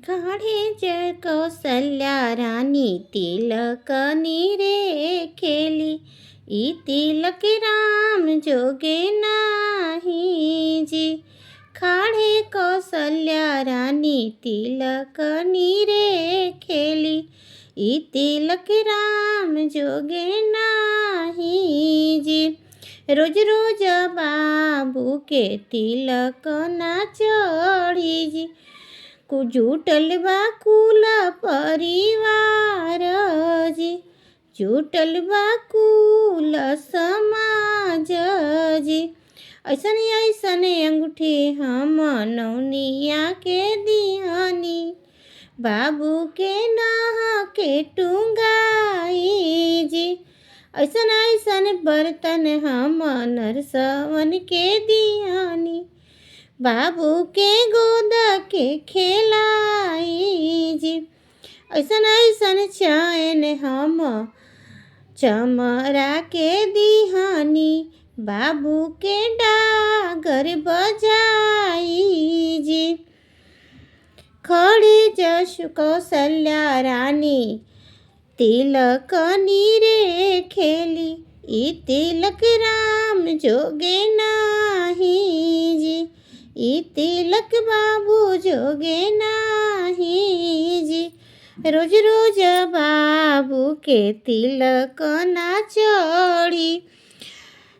काढ़े जय कौशल्या रानी तिलकनी रे खेली। ई तिलक राम जोगे नाही जी। काढ़े कौशल्या रानी तिलकनी रे खेली। ई तिलक राम जोगे नाही जी। रोज रोज बाबू के तिलक ना चढ़ी जी। जुटल बा कुल परिवार जी। जुटल बा कुल समाज जी। ऐसन ऐसन अंगूठी हम नौनिया के दिहनी। बाबू के नह के टुंगाई जी। ऐसन ऐसन बर्तन हम नरसवन के दिहनी। बाबू के गोद के खेलाई जी। ऐसन ऐसन चैन हम चमरा के दिहानी। बाबू के डागर बजाई जी। खड़ी जशु कौशल्या रानी तिलकनी रे खेली। ई तिलक राम जोगे नाही जी। ई तिलक बाबू जोगे नाही जी। रोज रोज बाबू के तिलक ना चढ़ी।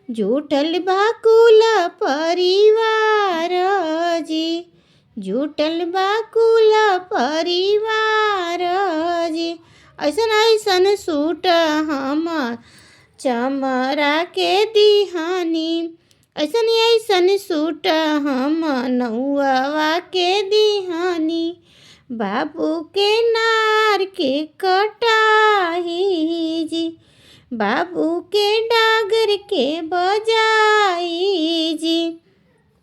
जुटल बा कुल परिवार जी। जुटल बा कुल परिवार जी। ऐसन ऐसन सूट हम चमरा के दिहानी। ऐसन ऐसन सूट हम नौआ के दिहानी। बाबू के नार के कटाही जी। बाबू के डागर के बजाई जी।